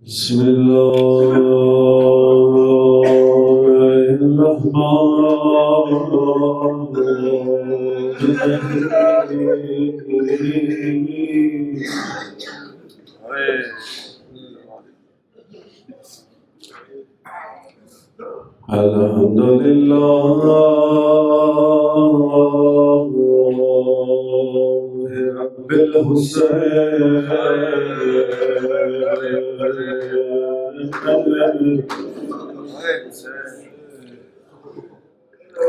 بسم الله الرحمن الرحيم الحمد لله رب الحسين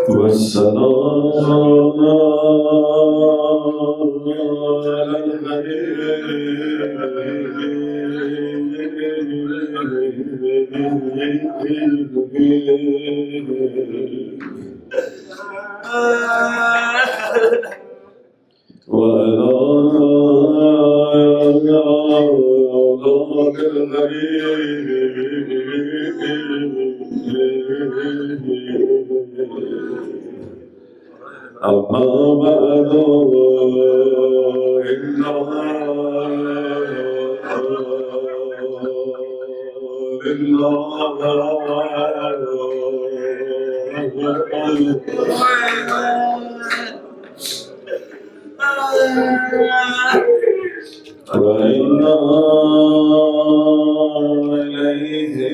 والسلام على أما بعد إن وإنا إليه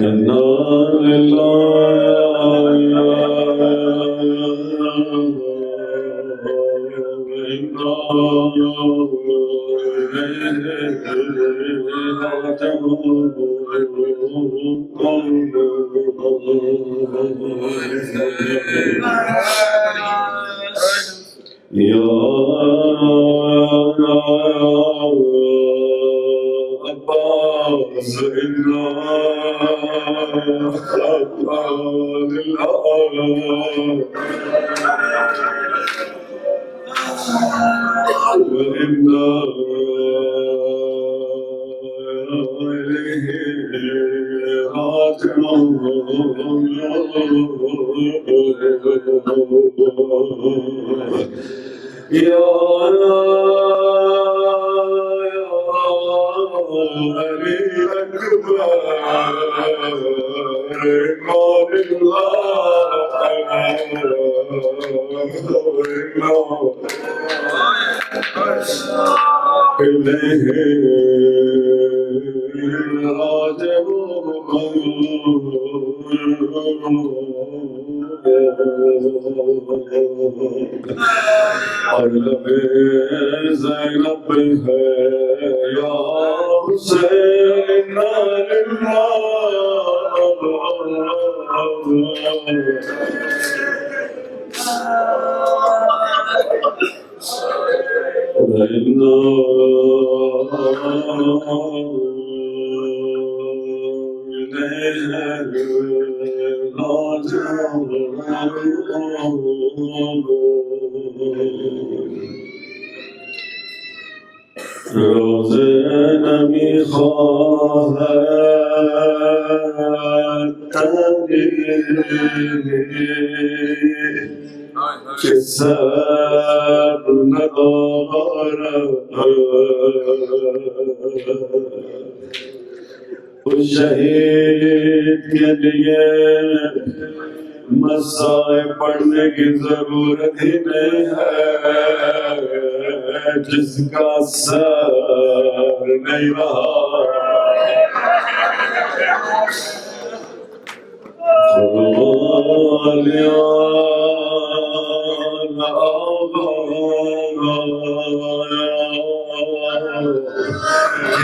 إنا يا عباس إنا وإنا إليه راجعون يا علي أكبر قول الله إليه राजिऊं ज़ैनब है या हुसैन روزه نمیخواهد تنگی که صبر ندارد و शहीद के लिए मसाए पढ़ने की जरूरत ही नहीं है जिसका सर नहीं रहा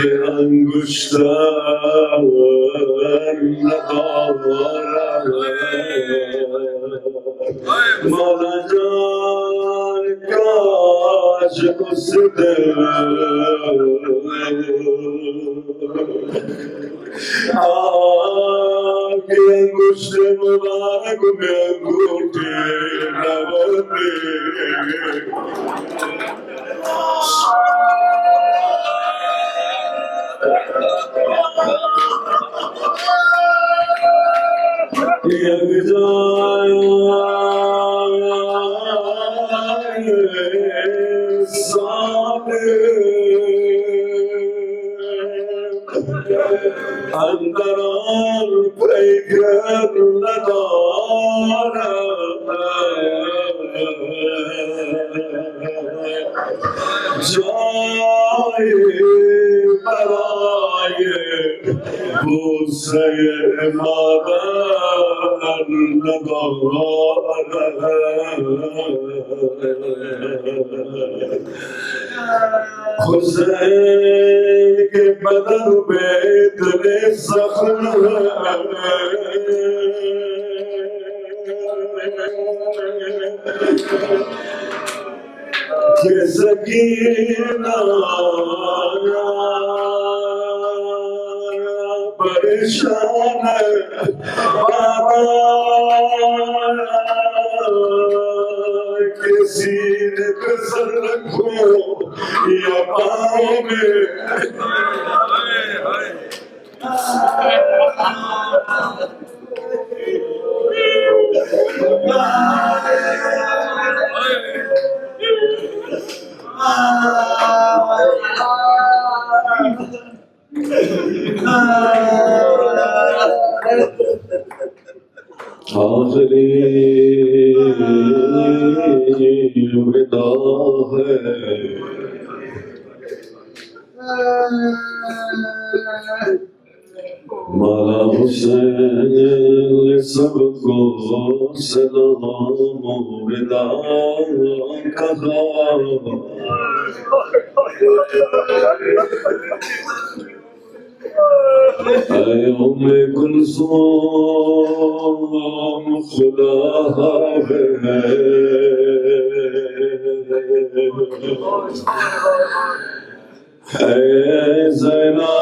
که انگشتر ندارد مولا جان کاش اس دل آکھ انگشت مبارک میں انگوٹھی نہ यक जाए अंतराल पैकर नदारा जाए बराए वो सैर मादार नदारा हुसैन के बदन पे इतने जख्म के सकीना परेशान किसी ने कसर रखो या पाँव में आखिरी विदा है मौला हुसैन सबको सलाम विदा कहा उम्मे कुलसूम खुदा है ज़ैनब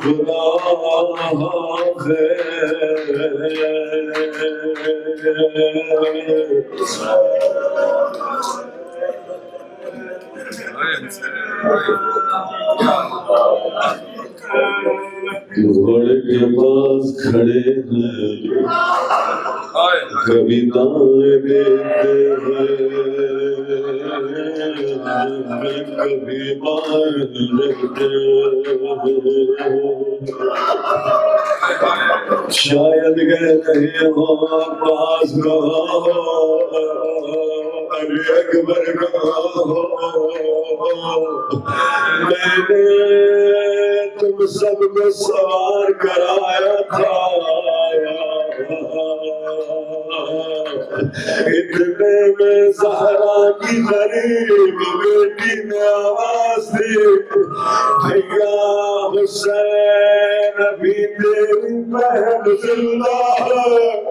खुदा घोड़े के पास खड़े हैं कविताएं देते हैं कभी मान लेते शायद गए नहीं हो पास अली अकबर मैंने तुम सबको सवार कराया था इतने में ज़हरा की गरीब बेटी ने आवाज दी भैया हुसैन अभी तेरी बहन जिंदा है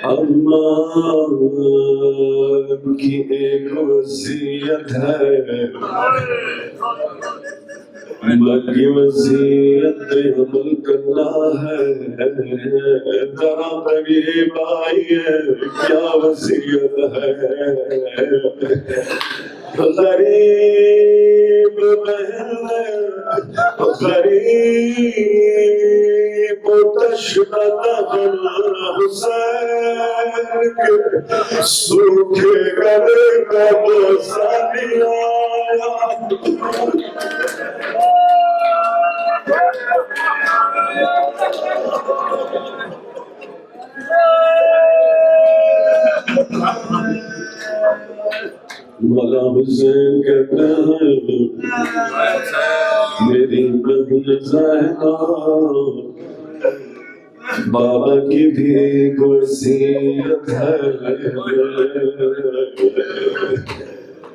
अम्मा की एक वसीयत है बाकी वसीयत पे अमल करना है जरा तकलीफ आई है क्या वसीयत है गरीब बहन गरीब तशनदन हुसैन के सूखे गले का बोसा दिया मौला हुसैन कहते हैं मेरी बहन ज़ैनब बाबा की भी वसीयत है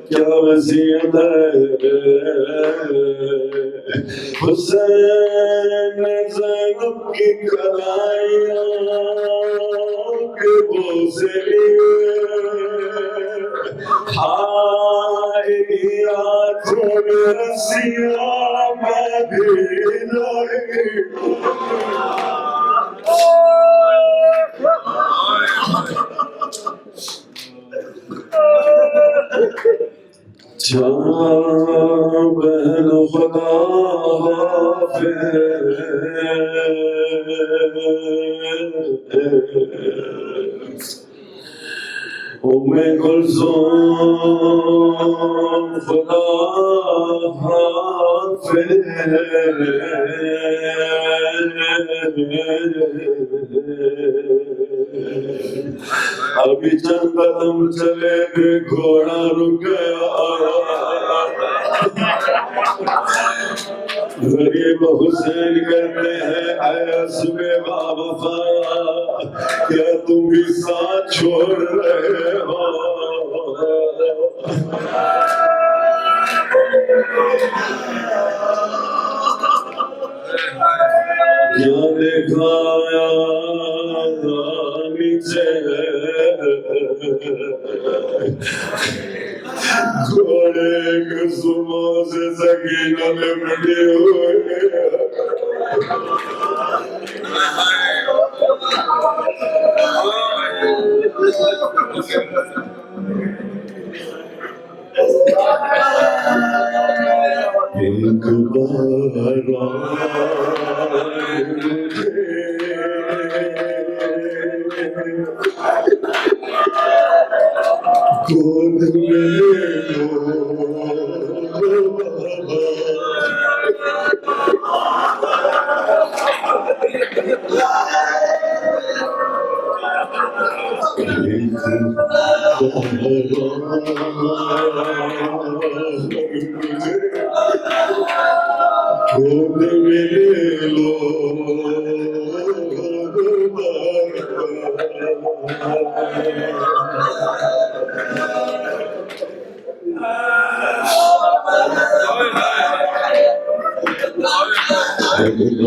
क्या वसीयत है हुसैन ज़ैनब की कलाइयों के बोझ हाय आँखों में रस्सियाँ बांधी जाएगी बहन खुदा हाफिज़ उम्मे कुलसूम खुदा हाफिज़ अभी चंद कदम चले थे घोड़ा रुक गया गरीब हुसैन कहते हैं आया सुबह बाबा क्या तुम भी साथ छोड़ रहे हो क्या दिखाया नीचे घोड़े के सुबह से सकीना लिपटे हुए एक बार गोद में लो गोद में लो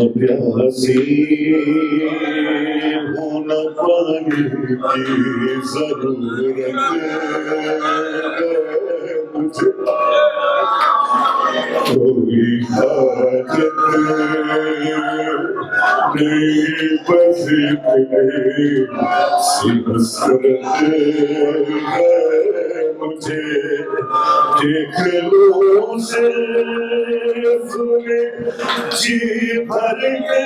प्यासी होना पानी की जरूरत मुझे कोई हाजत नहीं बसी हसरत है मुझे देख लो सिर्फ जी भर के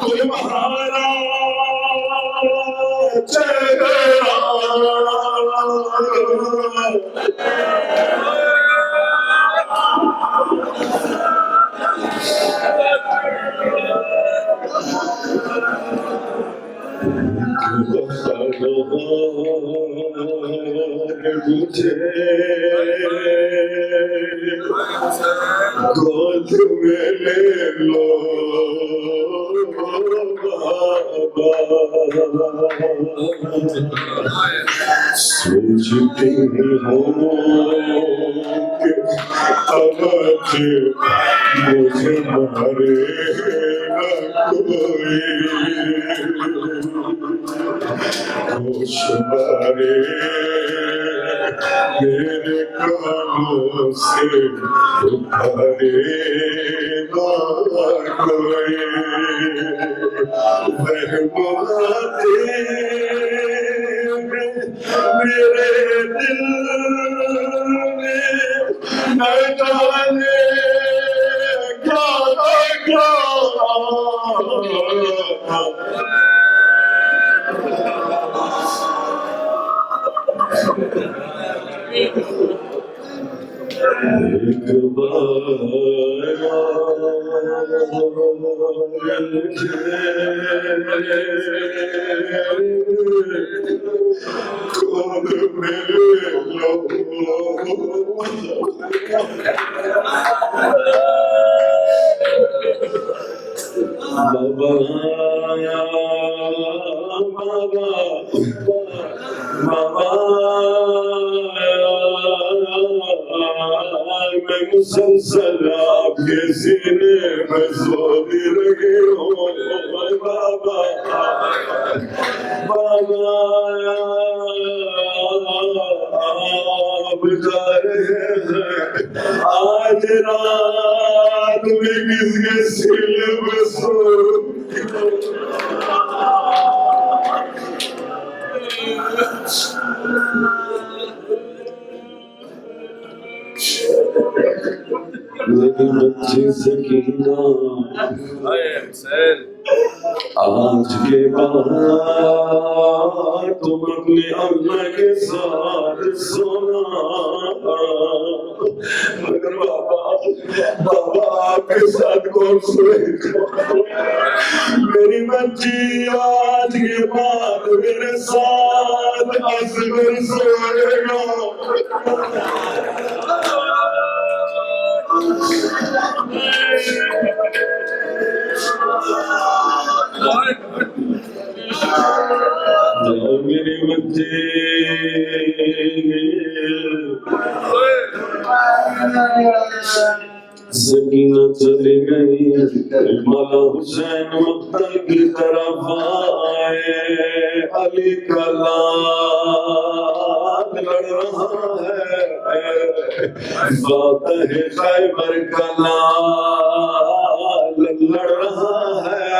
तुम्हारा चेहरा मुझे गोद में ले लो बाबा सोचते हो कि अब मुझे मारे शुमारे मेरे कानों से उठारे कोई बहमाते मेरे दिल में न जाने क्या क्या एक मैं मुसलसल आपके सीने में सोती रही हूँ बाबा बाबा आप जा रहे हैं आज रात में किसके सीने में सो मेरी बच्ची सकीना आज के बाद तुम अपने अम्मा के साथ सोना, मगर बाबा आपके साथ कौन सोएगा? मेरी बच्ची आज के बाद मेरे साथ असगर सोएगा। मेरे बच्चे सकीना चली गई, मौला हुसैन मक्तल की तरफ आए। अली का लाल लड़ रहा है, फ़ातिह खैबर का लाल लड़ रहा है।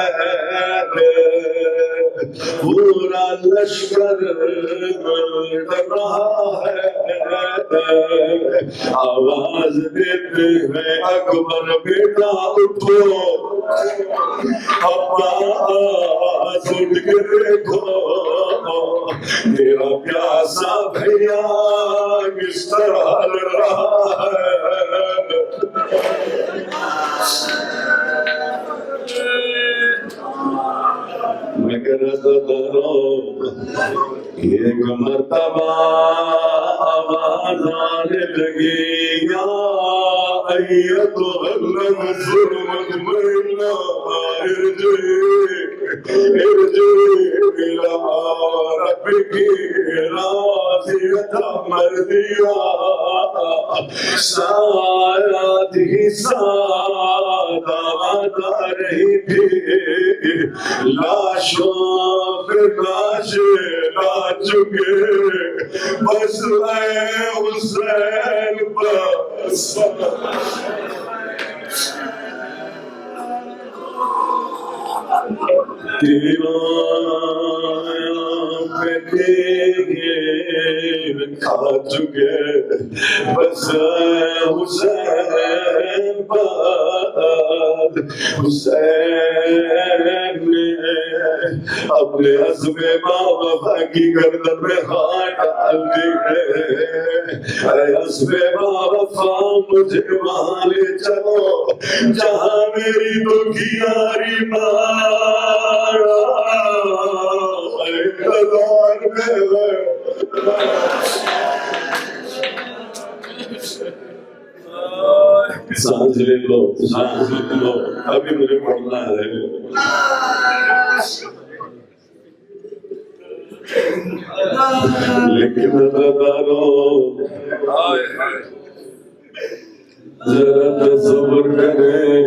पूरा लश्कर डर रहा है, आवाज देते हैं अकबर बेटा उठो, अब्बास उठ के देखो, तेरा प्यासा भैया किस तरह लड़ रहा है। एक मर्तबा आवाज आने लगी, या अय्युहल नफ्सुल मुतमइन्ना इरजी इला रब्बिकी राज़ियतम मर्दिया, सायात ही सादात रही थी, लाशों पे लाश ला चुके, बस हुसैन बस। खा चुके, बस हुसैन हुसैन ने अपने अज़्मे बावफा की गर्दन में हाथ डाल दिए। अज़्मे बावफा मुझे वहाँ ले चलो जहाँ मेरी दुखियारी इंतजार में है। सांस ले लो, सांस ले लो, अभी मुझे पढ़ना है। लेकिन जरा तसव्वुर करें,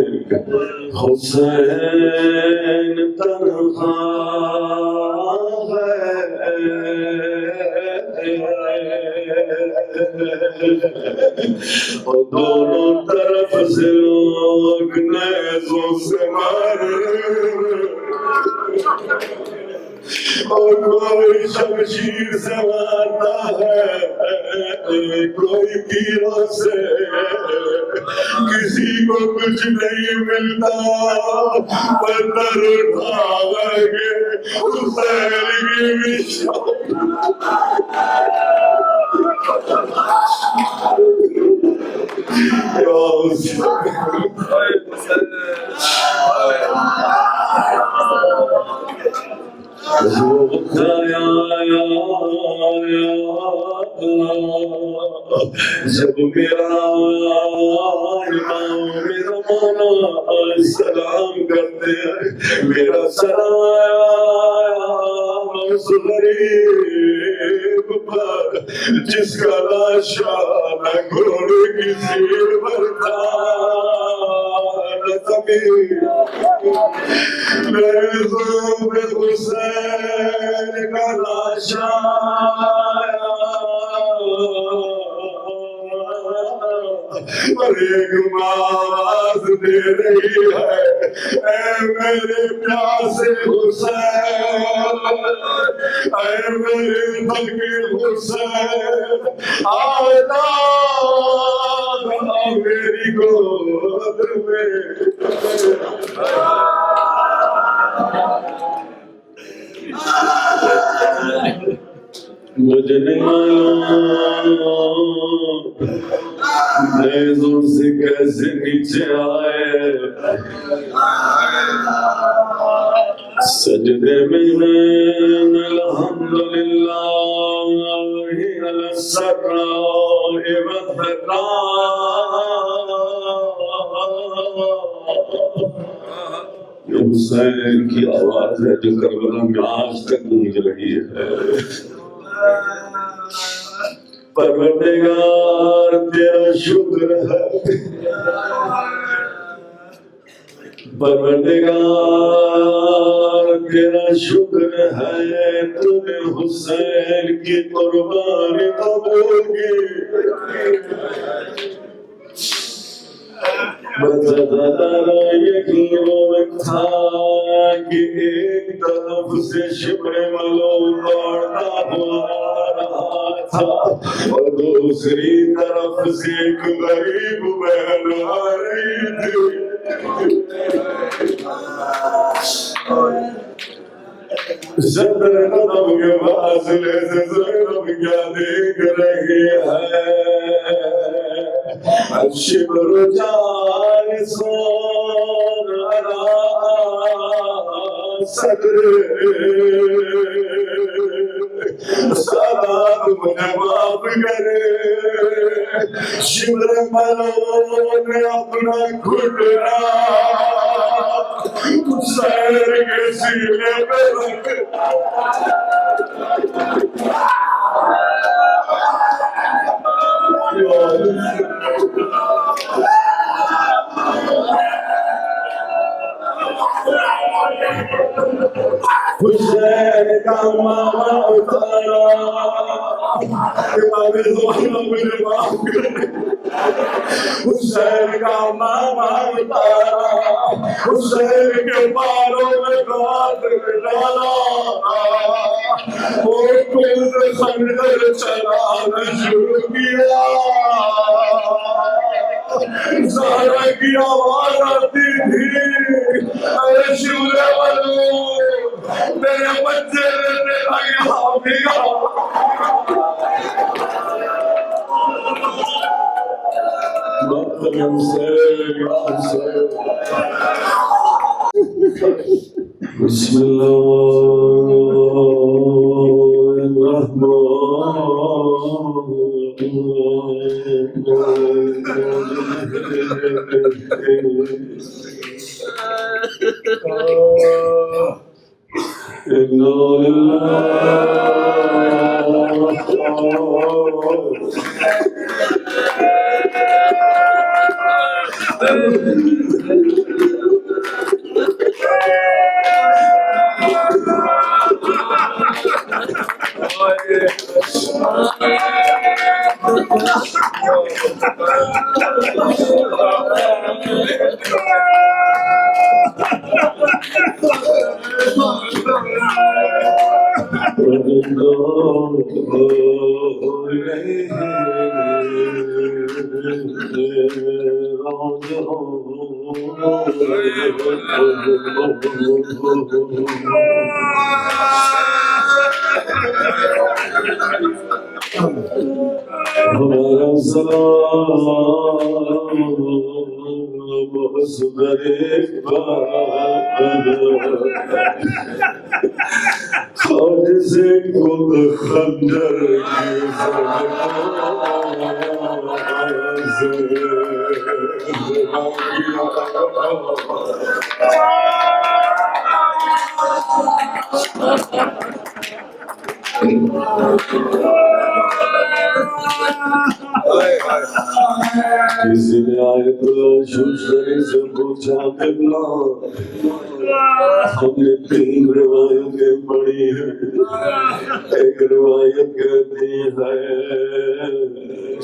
हुसैन तन्हा और दोनों तरफ से लोग नेज़ों से मारे, और कोई शमशीर से मारता है, कोई तीरों से, किसी को कुछ नहीं मिलता। पत्थर उठाएंगे हुसैन की विशाल, जब मेरा मेरा मौला सलाम करते हैं, मेरा सलाम उस गरीब पर जिसका लाशा न घोड़े की सीट पर था न ज़मीन, मेरे ज़ोर हुसैन का लाशा और एक आवाज दे रही है, ऐ मेरे प्यासे हुसैन, ऐ मेरे दिल के हुसैन, आना सजने नेज़ों से कैसे नीचे आए सजदे में अल्हम्दुलिल्लाह अला सर्राए वद्दर्राए। हुसैन की आवाज है जो करबला में आज तक गूंज रही है। परवरदिगार तेरा शुक्र है, परवरदिगार तेरा शुक्र है, तूने हुसैन की कुर्बानी कबूल की। यकीन था कि एक तरफ से शिब्र मलूम दौड़ता हुआ आ रहा था और दूसरी तरफ से एक गरीब बहन आ रही थी। सदर कदम के फासले से ज़ैनब क्या देख रही है? शिब्र जाए सोन सदर सलाम मुझे माफ करे। शिब्र मलो ने अपना घुटना हुसैन के सीने पे रख हुसैन का मामा उतारा। हुसैन का मामा उतारा, हुसैन के बालों में हाथ डाला और कुल खंजर चलाना शुरू किया। ज़हरा की आवाज आती थी, अरे शिवले वालों मेरे बच्चे ने तेरा यहाँ भिगा। किसी ने आयत से पूछा किबला, हमने 3 रिवायतें पढ़ी हैं। एक रिवायत कहती है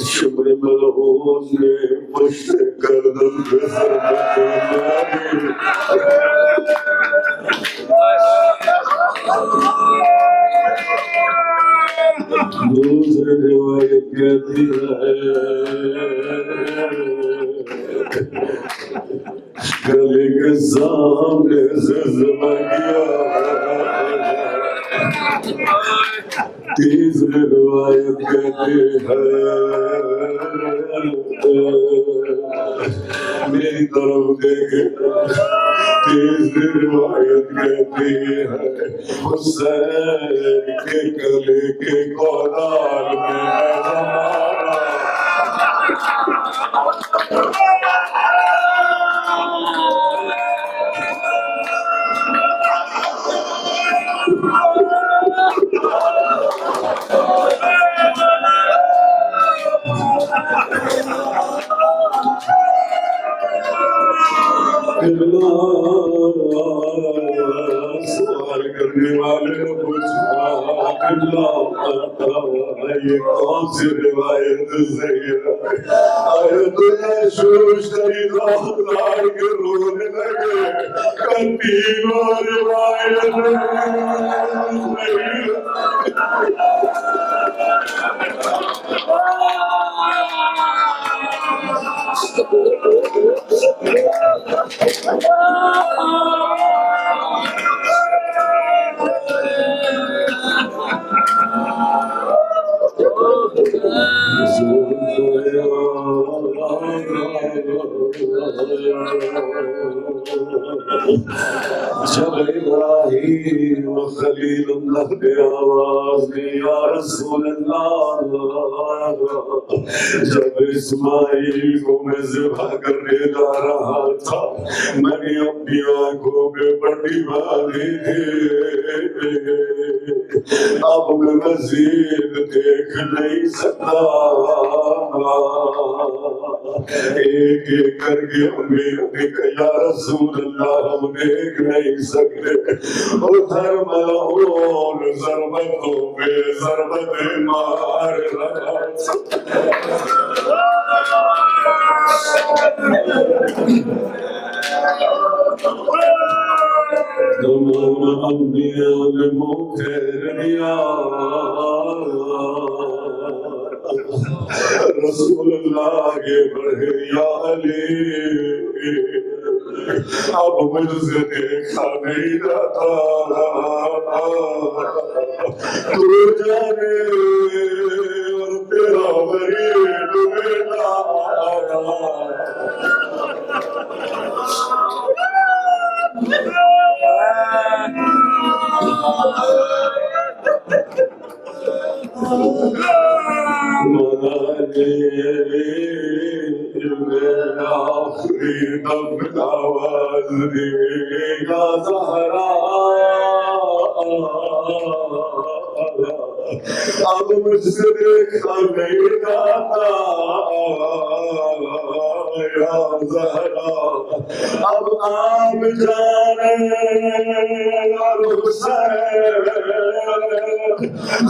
शिब्र मलऊन ने पुष्ट गर्दन पे दूसरी रिवायत कहती है गले के सामने से ज़िबा किया। तीसरी रिवायत कहती है मेरी तरफ देखे। तीसरी रिवायत कहती है हुसैन के गले के कोलार में सवाल करने वाले ने पूछा ये कौन सी रिवायत सही है? के रोने लगे तीनों रिवायत जब इब्राहीम खलीलुल्लाह ने आवाज दी या रसूल अल्लाह, जब इस्माइल को मैं ज़िब्ह करने जा रहा था मेरी अपनी आंखों पे बड़ी बाधी थी, अब मैं मज़ीद देख नहीं सकता। एक एक करके हमें या रसूल अल्लाह हम देख नहीं सकते। उधर मलऊन ज़रबतों पे ज़रबत मार रहा तमाम अंबिया ने मुँह फेर लिया। रसूलुल्लाह आगे बढ़े या अली अब मुझसे देखा नहीं जाता, तू जाने और तेरा गरीब बेटा आखिरी दम आवाज देगा ज़हरा, अब मुझसे देखा नहीं जाता या ज़हरा। अब आप जाने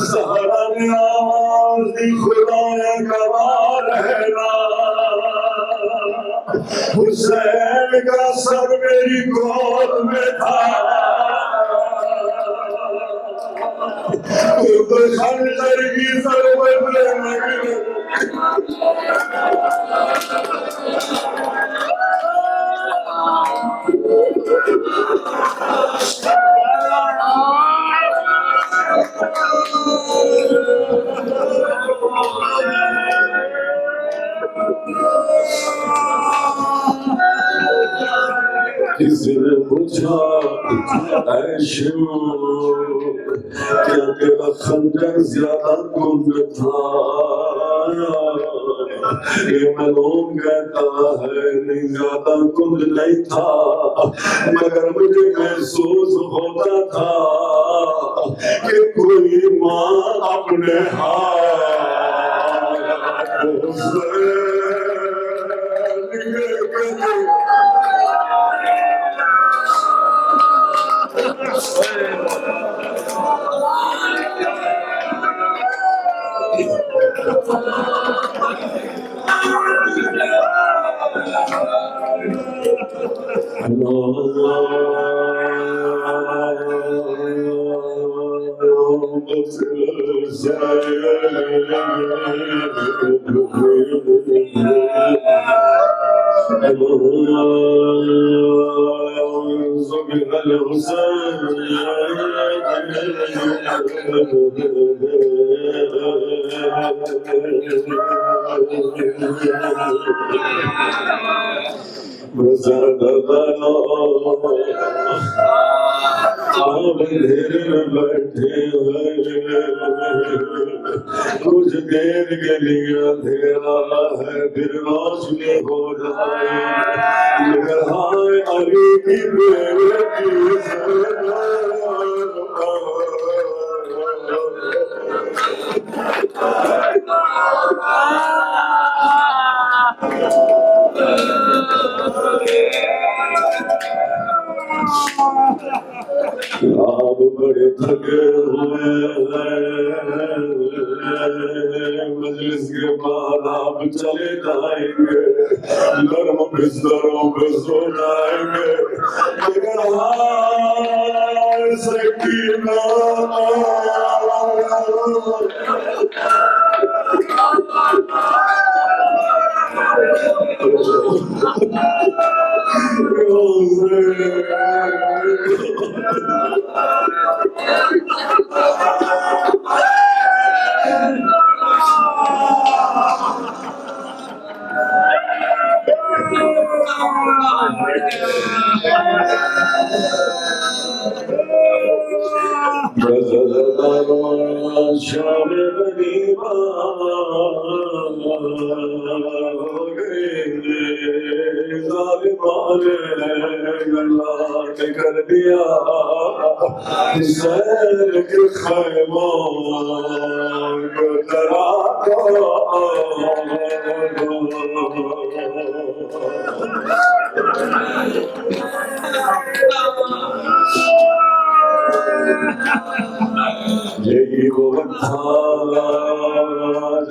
ज़हरा ने आवाज दी खुदा गवाह रहना, हुसैन का सर मेरी गोद में था, खंजर की ज़रूरत लगी। किसी ने पूछा क्या तेरा खंजर ज्यादा कुंद था? ये मलूम कहता है नहीं ज्यादा कुंद नहीं था, मगर मुझे महसूस होता था कि कोई माँ अपने अंधेरे में बैठे कुछ देर के लिए अंधेरा है फिर रोशनी हो जाए मगर हाय अली की बेटी आप बड़े थके हुए मजलिस के बाद आप चले जाएंगे नर्म बिस्तरों पे सो जाएंगे मगर हाय सकीना शाम गरीबा कर दिया सैर के खैमों को करा यही वो वक्त था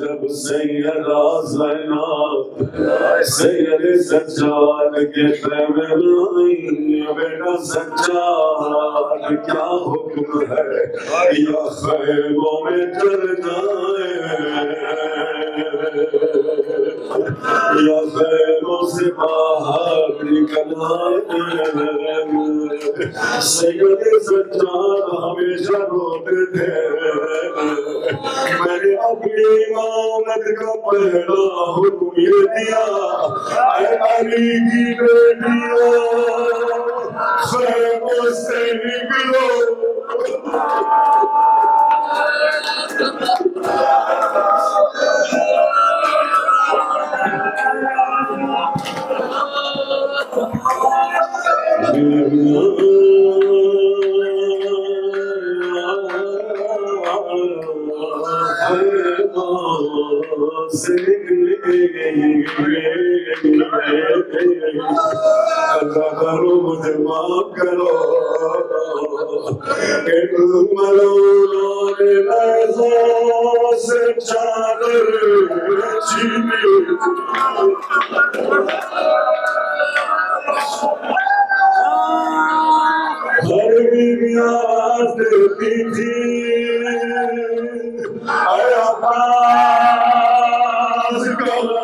जब सैयदा ज़ैनब सैयद सज्जाद के खैमे में आई बेटा सज्जाद क्या हुक्म है या खैमों में चल जाए या खैमों से बाहर निकल आए सैयद सज्जाद हमेशा रोते थे मैंने अपनी इमामत का पहला हुक्म ये दिया अली की बेटियों खैमों से निकलो अल्लाह करो मुझे माफ करो से चादर छीनी हर बीवियां देती थी अब्बास करो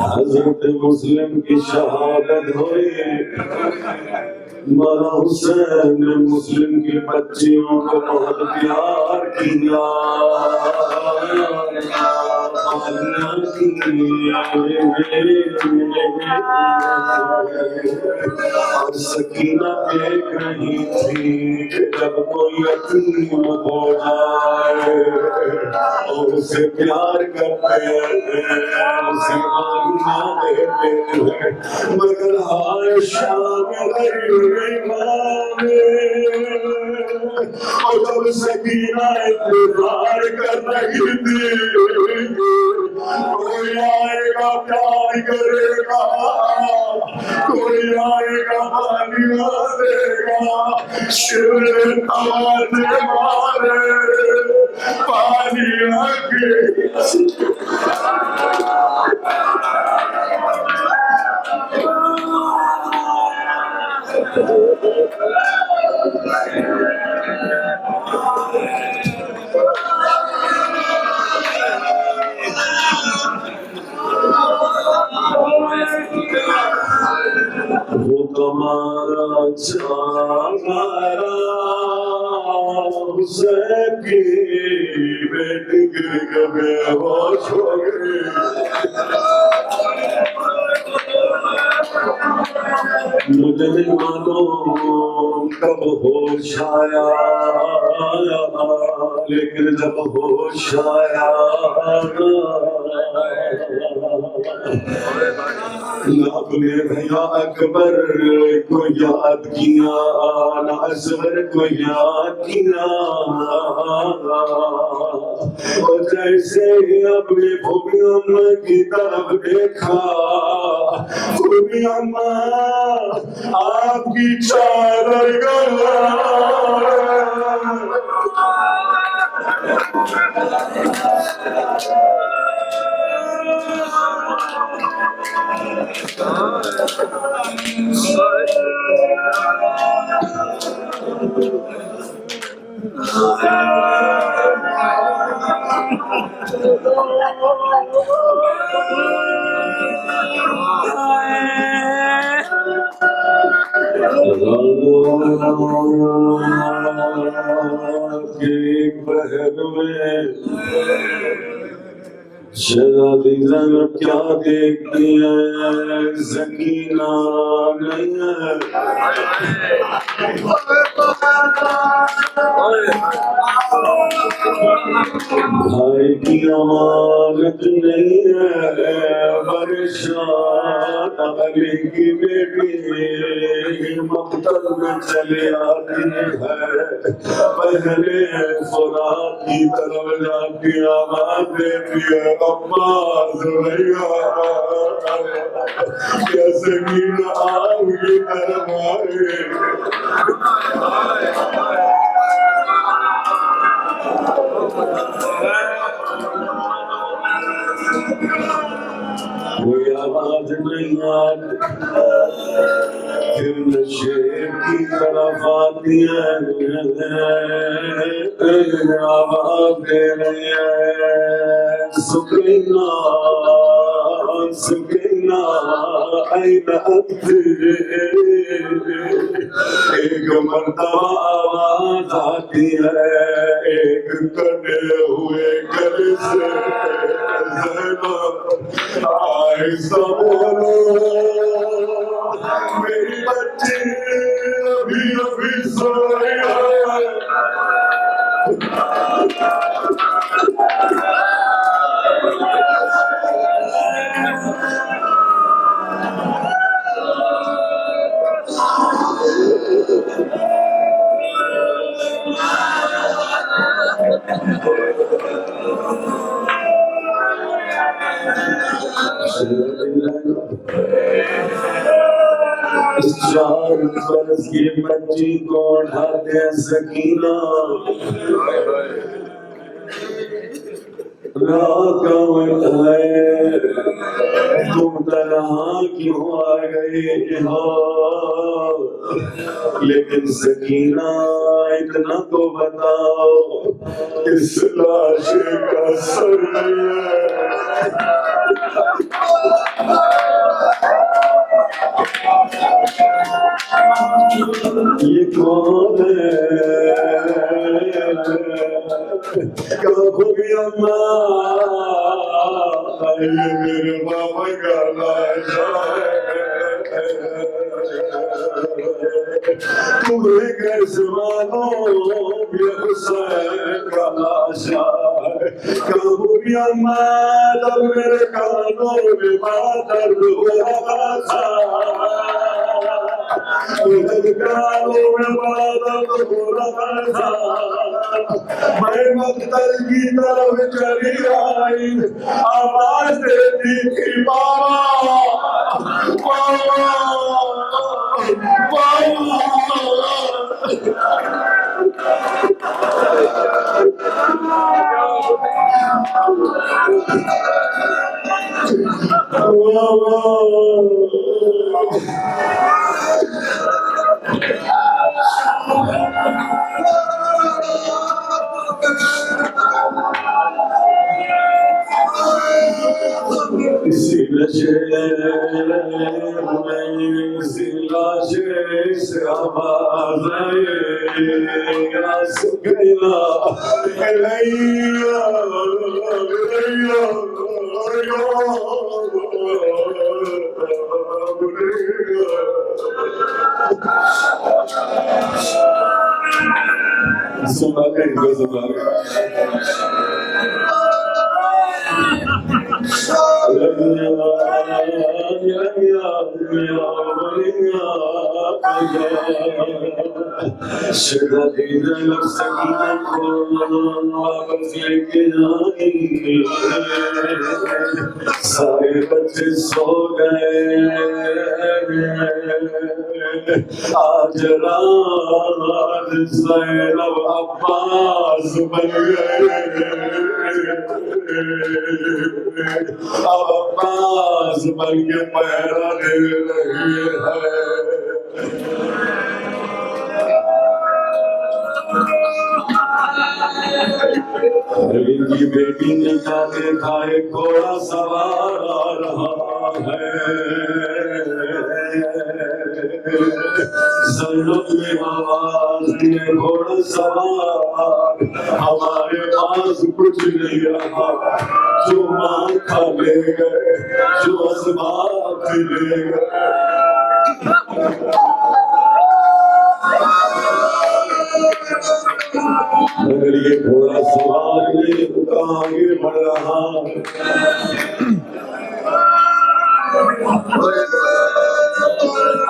हज़रत मुस्लिम की शहादत हुई मौला हुसैन ने मुस्लिम की बच्चियों को बहुत प्यार किया और सकीना देख रही थी कि जब कोई यतीम हो जाए और उसे प्यार करते हैं उसे मांगना देते हैं मगर हाय शाम और जब सकीना इंतजार कर रही थी कोई आएगा प्यार करेगा कोई आएगा पानी देगा शिव आवाज़ मारे पानी आके वो तुम्हारा चारा उसकी बेटी गिर गए होश हो गए मुझे नहीं मालूम कब होश आया लेकिन जब होश आया ना अपने भैया अकबर को याद किया ना असगर को याद किया और जैसे ही अपने भूमि अम्मा की तरफ देखा भूमि अम्मा आपकी चादर गला एक बहन में शराबी जन्नत क्या देखती है ज़कीना नहीं है भाई की अमानत नहीं है परेशान अली की बेटी मक्तल में चले आती है पहले फुरात की तरफ जाती आवाज देती है अब्बास भैया कैसे मीना आपकी तरफ आए कोई आवाज नहीं आती फिर नशे की तरफ आती है आवाज दे रही है सुकीना सुकीना ऐन अंती एक मर्तबा आवाज आती है एक कटे हुए गले से आहिस्ता बोलो मेरी बच्ची अभी अभी सो रही है इस 4 बरस की बच्ची को उठाते सकीना रात का वक्त है तुम तन्हा क्यों आ गए हो लेकिन सकीना इतना तो बताओ इस लाश का सर नहीं है ये कौन है कब भी अम्मा ये मेरे बाबा का लाश तुम्हें कैसे मालूम ये हुसैन का लाश कब भी अम्मा जब मेरे कानों में बात दर्द हो रहा था मैं मक्तल की तरफ चली आई आवाज देती थी बाबा बाबा इसी नशे में इसी लाशे से आवाज सुखला सारे बच्चे सो गए आज रात ज़ैनब अब्बास बन गए अब अब्बास बन के पहरा दे रही है इनकी बेटी ने क्या देखा एक घोड़ा सवार आ रहा है ज़ैनब में आवाज ये घोड़ा सवार हमारे पास कुछ नहीं रहा जो माँ खा ले गए जो असबाब ले गए मगर ये घोड़ा सवार आगे बढ़ रहा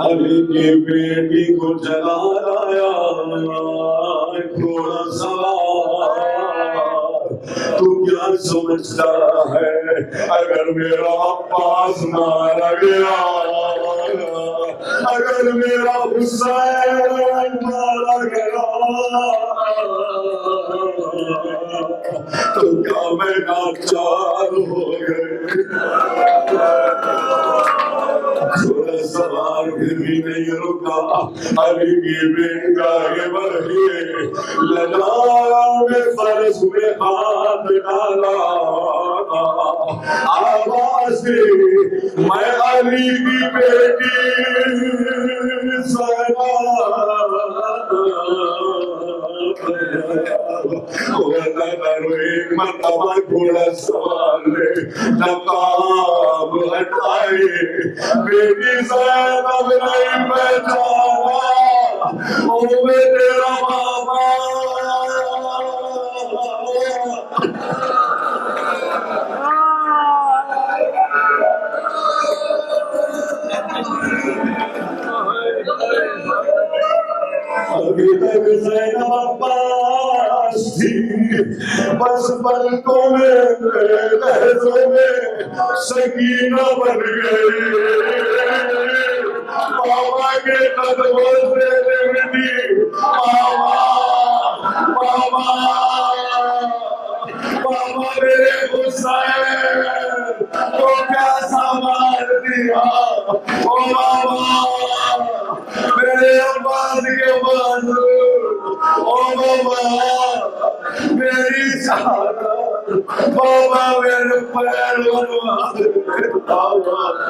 अली की बेटी को जला लाया घोड़ा सवार तू क्या समझता है अगर मेरा अब्बास मारा गया अगर मेरा हुसैन मारा गया तो क्या मैं नाचार हो गए घोड़ा सवार फिर भी नहीं रुका अली की बेटा आगे बढ़े लगाया में फर्श में हाथ डाला आवाज से मैं अली की बेटी एक मरतबा घोड़ा सवार ने नकाब हटाए बेटी ज़ैनब नहीं पहचाना ओ तेरा बाबा अभी तक ज़ैनब अब्बास थी बस पलकों में लहज़ों में सकीना बन गई बाबा के कदमों से लिपटी बाबा बाबा बाबा मेरे हुसैन को क्या संभाल दिया ओ बाबा मेरे अब्बास के बाजू ओ बाबा मेरी शहादत बाबा मेरे पैर बनवा दे बाबा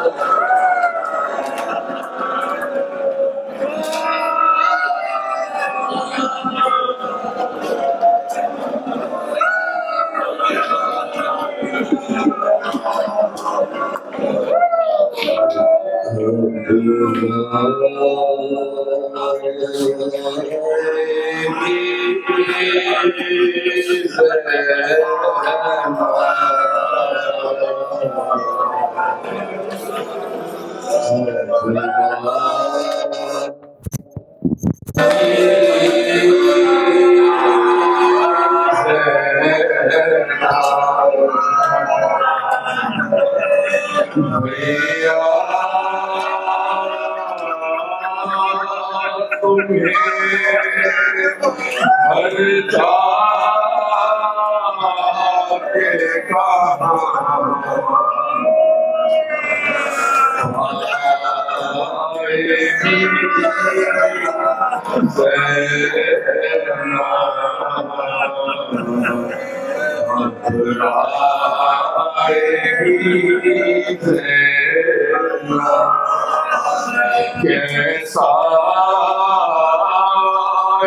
कैसा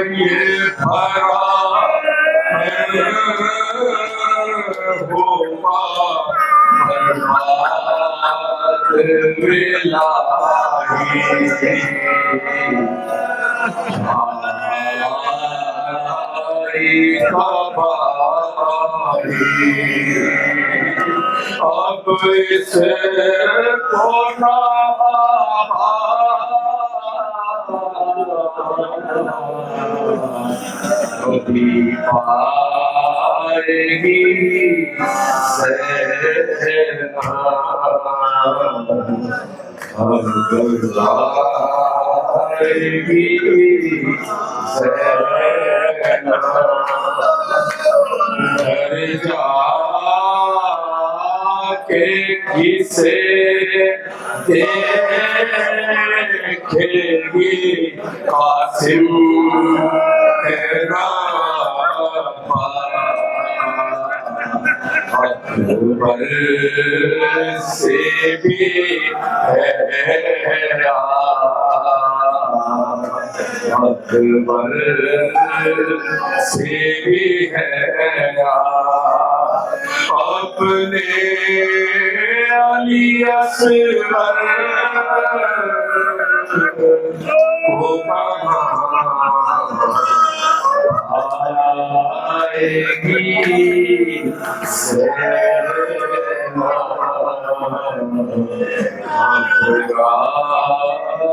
ये भरा होगा बर्बाद बिलाही अब इसे कोना कभी पाएगी सेना आएगी सेना घर जाके किसे देखेगी कासिम तेरा अकबर से भी है अकबर से भी है अपने अली असगर को आएगी सेना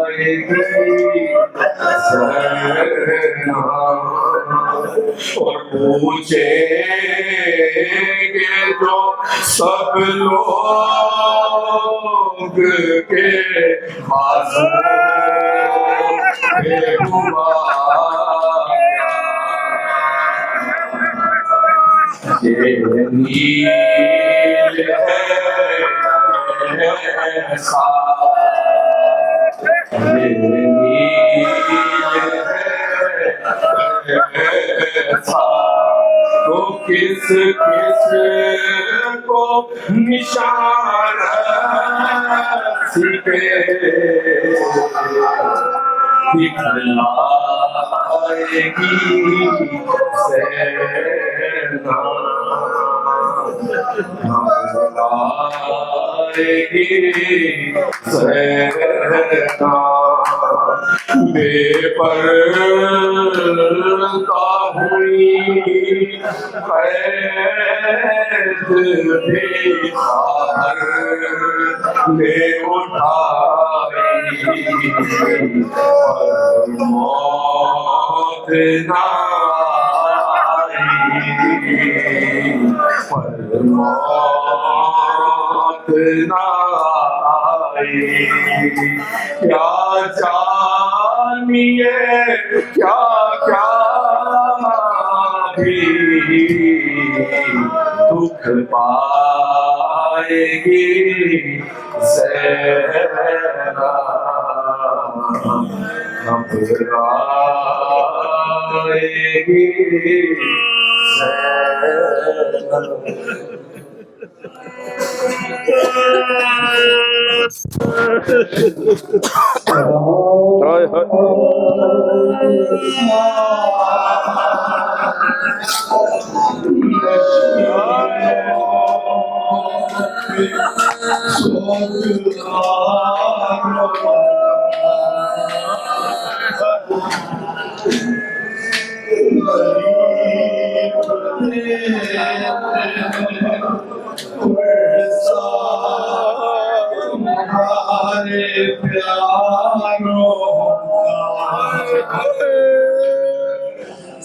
आएगी सेना और पूछेंगे जो सब लोग के बाजू के हुआ ये नील है ऐसा ये नील है ऐसा तो किस किस को निशान सीखे दिखलाएगी सेना सेना बेपरदा हुई कैद बेकार ले उठाई पर मौत ना पर मौत ना क्या जानिए क्या क्या भी दुख पाएगी सेना घबराएगी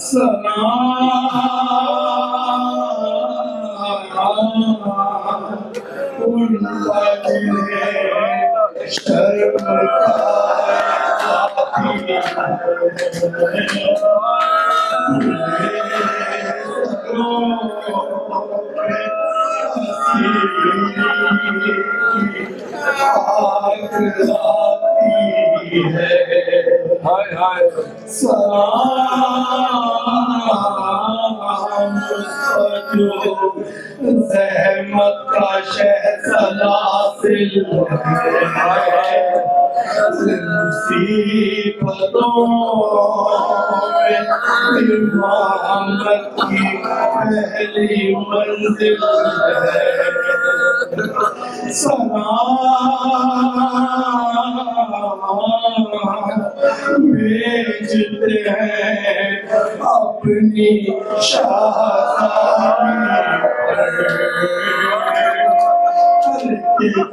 सेना सलाम जो ज़हमत का शह सलासिल है, मुसीबतों में इमामत की पहली मंजिल है। सलाम भेजते हैं अपनी शादी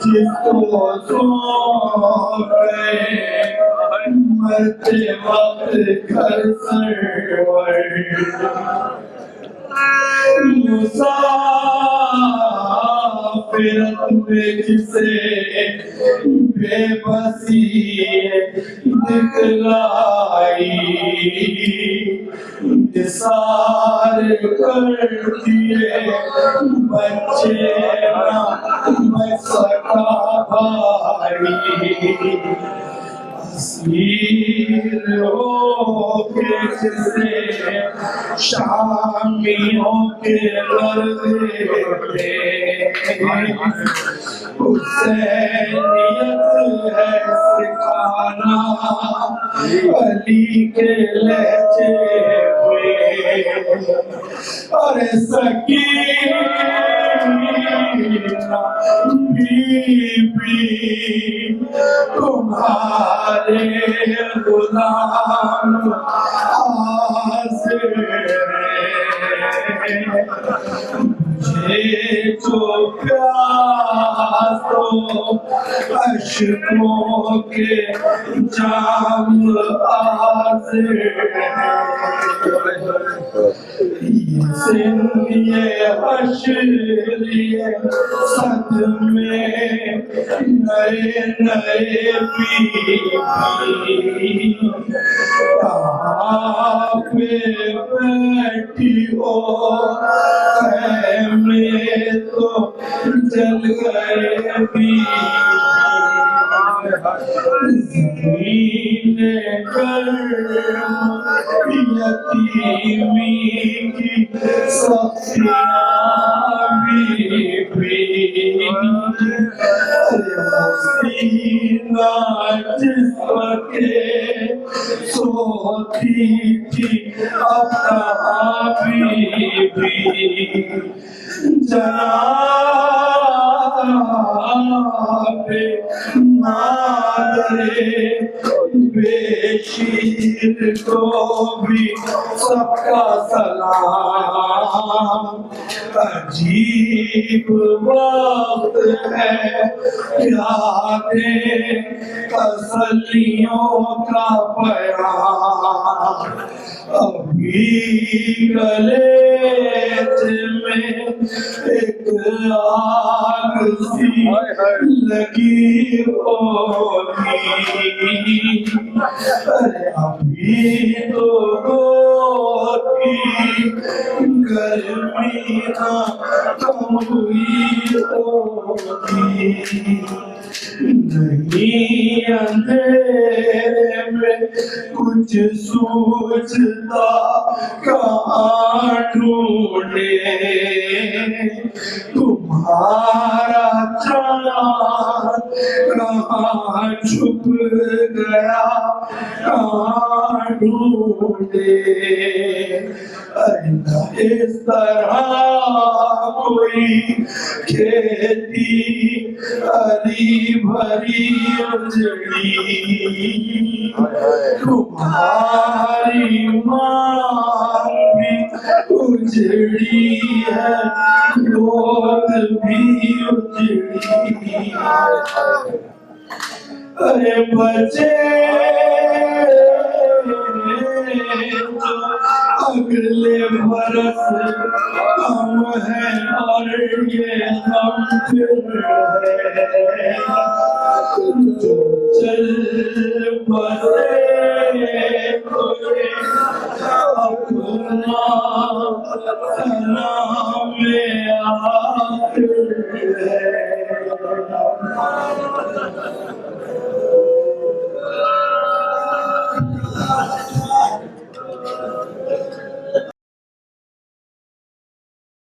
जिसको मरते वक्त घर सरवर मुसाफिरत में जिसे बेबसी दिखलाई, निसार कर दिए बच्चे ना मैं सका भाई, तस्वीर होके जिसे शामियों के गर्दे पे हुसैनियत है सिखाना अली के लहजे पे। अरे सकीना बीबी तुम्हारे गुलाम हाज़िर मुझे तो प्यास तो अश्कों के जाम हाज़िर ये हश्रिये सदमे नए नए पी कहाँ पे बैठी हो में तो जल गए भी यतीमी की सखियाँ भी सीना जिसके सोती थी अब कहाँ भी जनाबे नादरे बेशीर को भी सबका सलाम। अजीब वक्त है यादें तसल्लियों का बयान, अभी गले में एक आग सी लगी होगी, अरे अभी तो होती गर्मी ना कम हुई होगी, नहीं अंधेरे में कुछ सूझता कहाँ ढूंढे, तुम्हारा चाँद कहाँ छुप गया कहाँ ढूंढे। इस तरह कोई खेती हरी भरी उजड़ी, तुम्हारी माँ भी उजड़ी है लोग भी उजड़ी। अरे बचे अगले बरस हम हैं और ये हम फिर है, चल बसे अपना नाम आखिर है।